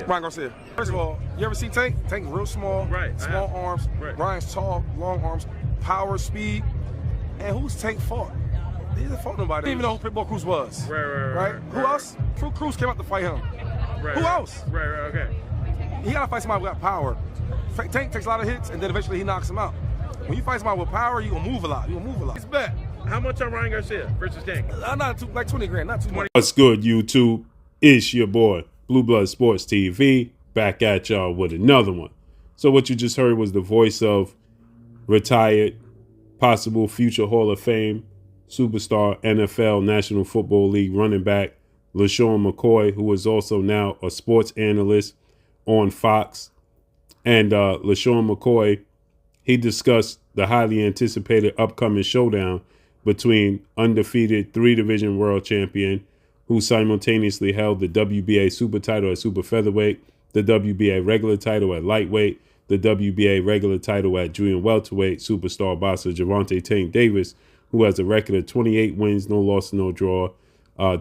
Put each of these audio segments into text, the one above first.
Ryan Garcia. First of all, you ever see Tank? Tank real small, small arms. Right. Ryan's tall, long arms, power, speed. And who's Tank fought? He didn't fight nobody. Didn't even know who Pitbull Cruz was. Right. Who else? Cruz came out to fight him. Right. Who else? Right, okay. He got to fight somebody with power. Tank takes a lot of hits, and then eventually he knocks him out. When you fight somebody with power, you gonna move a lot. It's bet. How much on Ryan Garcia versus Tank? Like 20 grand, not too much. What's good, YouTube? It's your boy, Blue Blood Sports TV, back at y'all with another one. So what you just heard was the voice of retired, possible future Hall of Fame, superstar NFL National Football League running back, Lesean Mccoy, who is also now a sports analyst on Fox. And Lesean McCoy, he discussed the highly anticipated upcoming showdown between undefeated 3-division world champion, who simultaneously held the WBA super title at super featherweight, the WBA regular title at lightweight, the WBA regular title at junior welterweight, superstar boxer Gervonta Tank Davis, who has a record of 28 wins, no loss, no draw,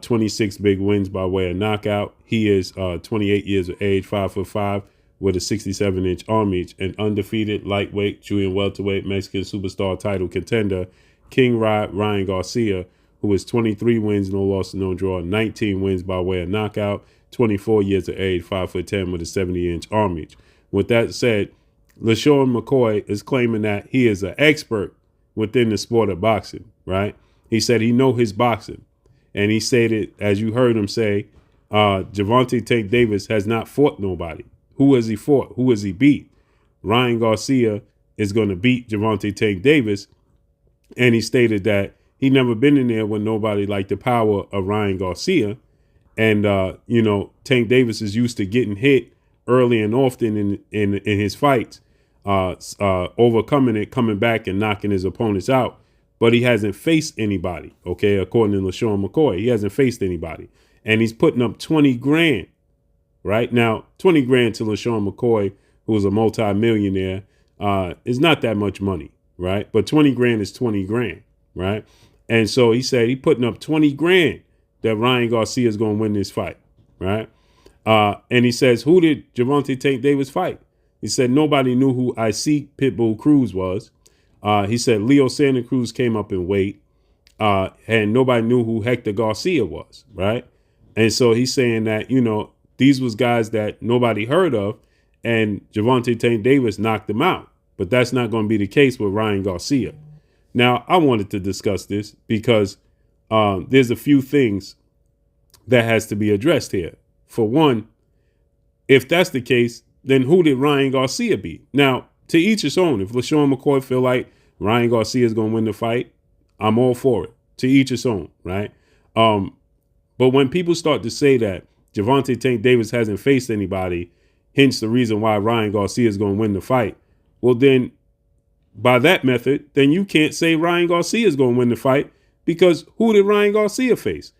26 big wins by way of knockout. He is 28 years of age, 5'5", with a 67-inch arm reach, and undefeated lightweight, junior welterweight, Mexican superstar title contender, King Ryan Garcia, who is 23 wins, no loss, no draw, 19 wins by way of knockout, 24 years of age, 5'10", with a 70-inch arm reach. With that said, Lesean McCoy is claiming that he is an expert within the sport of boxing, right? He said he know his boxing. And he stated, as you heard him say, Gervonta Tank Davis has not fought nobody. Who has he fought? Who has he beat? Ryan Garcia is going to beat Gervonta Tank Davis. And he stated that he never been in there with nobody like the power of Ryan Garcia. And, Tank Davis is used to getting hit early and often in his fights, overcoming it, coming back and knocking his opponents out. But he hasn't faced anybody, okay, according to Lesean McCoy. He hasn't faced anybody. And he's putting up 20 grand. Right now, 20 grand to Lesean McCoy, who's a multi-millionaire, is not that much money, right? But 20 grand is 20 grand, right? And so he said he putting up 20 grand that Ryan Garcia is going to win this fight, right? And he says, who did Gervonta Tank Davis fight? He said nobody knew who IC Pitbull Cruz was. He said Leo Santa Cruz came up in weight, and nobody knew who Hector Garcia was, right? And so he's saying that, these was guys that nobody heard of, and Gervonta Tank Davis knocked them out. But that's not going to be the case with Ryan Garcia. Now, I wanted to discuss this because there's a few things that has to be addressed here. For one, if that's the case, then who did Ryan Garcia beat? Now, to each his own. If Lesean McCoy feel like Ryan Garcia is going to win the fight, I'm all for it. To each his own, right? But when people start to say that Gervonta Tank Davis hasn't faced anybody, hence the reason why Ryan Garcia is going to win the fight, well then, by that method, then you can't say Ryan Garcia is going to win the fight, because who did Ryan Garcia face?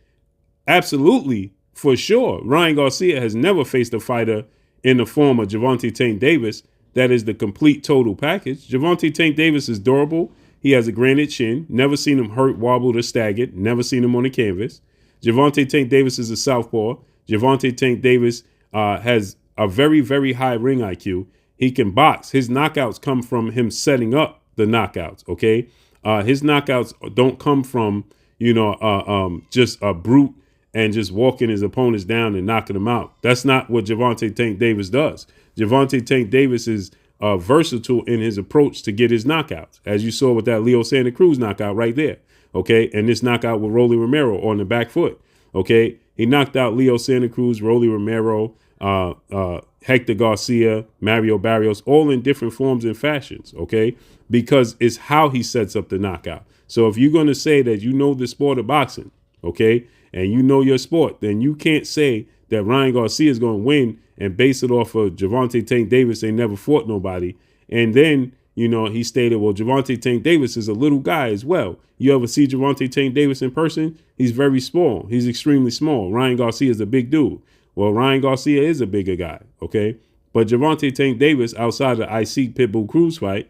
Absolutely, for sure, Ryan Garcia has never faced a fighter in the form of Gervonta Tank Davis that is the complete total package. Gervonta Tank Davis is durable. He has a granite chin. Never seen him hurt, wobbled, or staggered. Never seen him on the canvas. Gervonta Tank Davis is a southpaw. Gervonta Tank Davis has a very, very high ring IQ. He can box. His knockouts come from him setting up the knockouts, okay? His knockouts don't come from, just a brute and just walking his opponents down and knocking them out. That's not what Gervonta Tank Davis does. Gervonta Tank Davis is versatile in his approach to get his knockouts, as you saw with that Leo Santa Cruz knockout right there, okay? And this knockout with Rolly Romero on the back foot, okay? He knocked out Leo Santa Cruz, Rolly Romero, Hector Garcia, Mario Barrios, all in different forms and fashions, okay? Because it's how he sets up the knockout. So if you're going to say that you know the sport of boxing, okay, and you know your sport, then you can't say that Ryan Garcia is going to win and base it off of Gervonta Tank Davis ain't never fought nobody. And then, he stated, well, Gervonta Tank Davis is a little guy as well. You ever see Gervonta Tank Davis in person? He's very small. He's extremely small. Ryan Garcia is a big dude. Well, Ryan Garcia is a bigger guy, okay? But Gervonta Tank Davis, outside the IC Pitbull Cruz fight,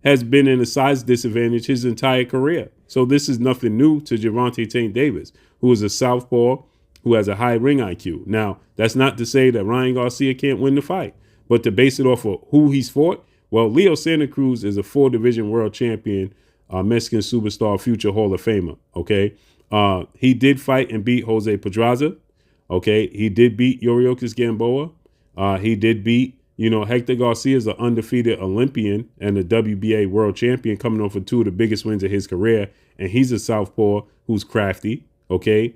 has been in a size disadvantage his entire career. So this is nothing new to Gervonta Tank Davis, who is a southpaw, who has a high ring IQ. Now, that's not to say that Ryan Garcia can't win the fight, but to base it off of who he's fought, well, Leo Santa Cruz is a 4-division world champion, Mexican superstar, future Hall of Famer. Okay. He did fight and beat Jose Pedraza. Okay. He did beat Yuriorkis Gamboa. He did beat, Hector Garcia is an undefeated Olympian and a WBA world champion coming off of 2 of the biggest wins of his career. And he's a southpaw who's crafty. Okay.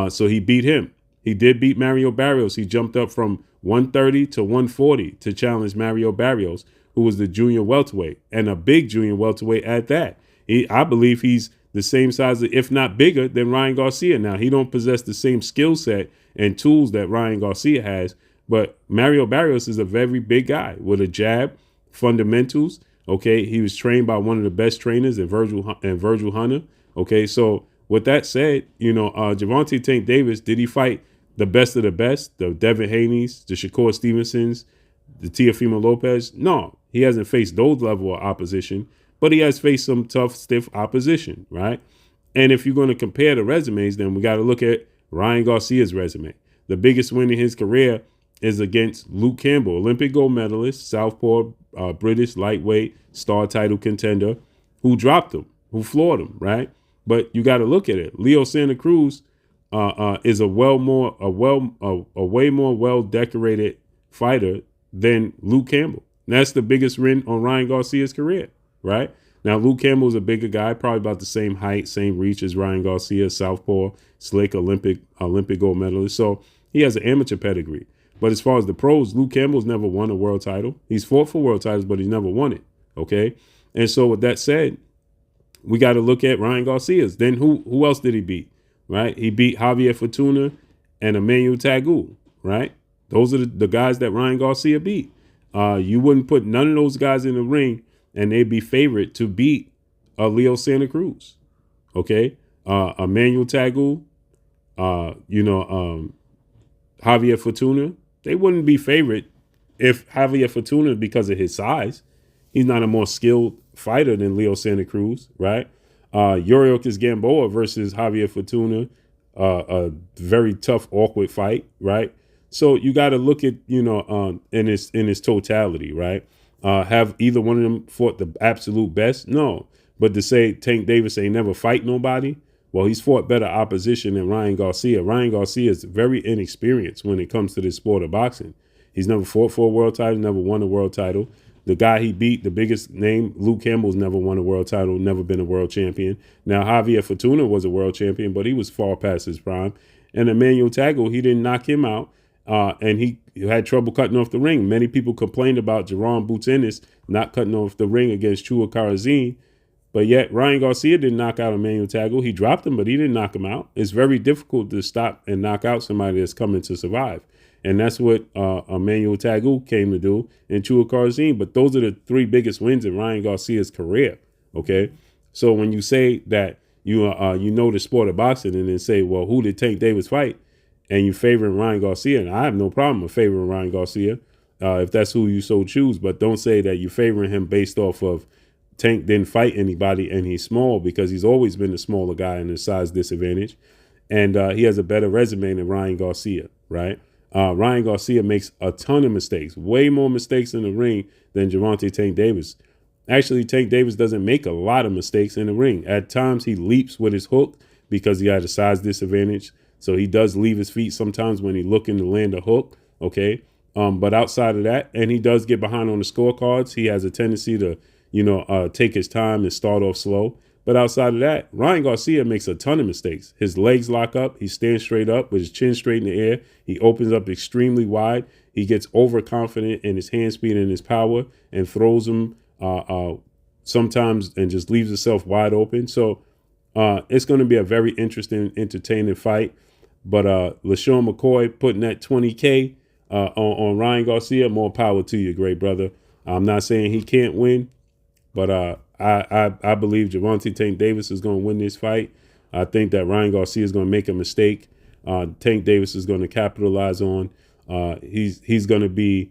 So he beat him. He did beat Mario Barrios. He jumped up from 130 to 140 to challenge Mario Barrios, who was the junior welterweight and a big junior welterweight at that. I believe he's the same size, if not bigger, than Ryan Garcia. Now, he don't possess the same skill set and tools that Ryan Garcia has, but Mario Barrios is a very big guy with a jab, fundamentals. Okay, he was trained by one of the best trainers in Virgil Hunter. Okay, so with that said, Gervonta Tank Davis, did he fight the best of the best, the Devin Haney's, the Shakur Stevensons, the Teofimo Lopez? No, he hasn't faced those level of opposition, but he has faced some tough, stiff opposition, right? And if you're going to compare the resumes, then we got to look at Ryan Garcia's resume. The biggest win in his career is against Luke Campbell, Olympic gold medalist, southpaw, British lightweight, star title contender, who dropped him, who floored him, right? But you got to look at it. Leo Santa Cruz is a way more well decorated fighter than Luke Campbell. And that's the biggest win on Ryan Garcia's career, right? Now, Luke Campbell is a bigger guy, probably about the same height, same reach as Ryan Garcia, southpaw, slick, Olympic gold medalist. So he has an amateur pedigree. But as far as the pros, Luke Campbell's never won a world title. He's fought for world titles, but he's never won it. Okay. And so with that said, we got to look at Ryan Garcia's. Then who else did he beat? Right? He beat Javier Fortuna and Emmanuel Tagu, right? Those are the guys that Ryan Garcia beat. You wouldn't put none of those guys in the ring and they'd be favored to beat Leo Santa Cruz. Okay. Emmanuel Tagu, Javier Fortuna, they wouldn't be favored if Javier Fortuna, because of his size, he's not a more skilled fighter than Leo Santa Cruz, right? Yuriorkis Gamboa versus Javier Fortuna, a very tough, awkward fight, right? So you got to look at, in its totality, right? Have either one of them fought the absolute best? No. But to say Tank Davis ain't never fight nobody, well, he's fought better opposition than Ryan Garcia. Ryan Garcia is very inexperienced when it comes to this sport of boxing. He's never fought for a world title, never won a world title. The guy he beat, the biggest name, Luke Campbell's never won a world title, never been a world champion. Now, Javier Fortuna was a world champion, but he was far past his prime. And Emmanuel Tagu, he didn't knock him out, and he had trouble cutting off the ring. Many people complained about Jerome Boots Ennis not cutting off the ring against Chua Karazin, but yet Ryan Garcia didn't knock out Emmanuel Tagu. He dropped him, but he didn't knock him out. It's very difficult to stop and knock out somebody that's coming to survive. And that's what Emmanuel Tagu came to do in Chua Karazin. But those are the 3 biggest wins in Ryan Garcia's career. Okay, so when you say that you know the sport of boxing and then say, well, who did Tank Davis fight? And you favoring Ryan Garcia, and I have no problem with favoring Ryan Garcia if that's who you so choose. But don't say that you're favoring him based off of Tank didn't fight anybody and he's small, because he's always been the smaller guy in a size disadvantage. And he has a better resume than Ryan Garcia, right? Ryan Garcia makes a ton of mistakes, way more mistakes in the ring than Gervonta Tank Davis. Actually, Tank Davis doesn't make a lot of mistakes in the ring. At times, he leaps with his hook because he had a size disadvantage. So he does leave his feet sometimes when he's looking to land a hook, okay? But outside of that, and he does get behind on the scorecards, he has a tendency to, take his time and start off slow. But outside of that, Ryan Garcia makes a ton of mistakes. His legs lock up. He stands straight up with his chin straight in the air. He opens up extremely wide. He gets overconfident in his hand speed and his power and throws them sometimes and just leaves himself wide open. So it's going to be a very interesting, entertaining fight. But Lesean Mccoy putting that 20K on Ryan Garcia, more power to you, great brother. I'm not saying he can't win, but I believe Gervonta Tank Davis is going to win this fight. I think that Ryan Garcia is going to make a mistake. Tank Davis is going to capitalize on. He's going to be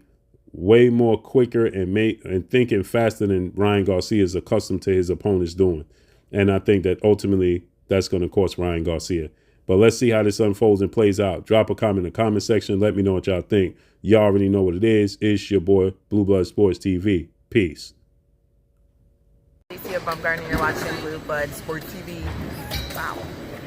way more quicker and thinking faster than Ryan Garcia is accustomed to his opponents doing. And I think that ultimately that's going to cost Ryan Garcia. But let's see how this unfolds and plays out. Drop a comment in the comment section. Let me know what y'all think. Y'all already know what it is. It's your boy, Blue Blood Sports TV. Peace. Lesean Garden, you're watching Blue Blood Sports TV. Wow.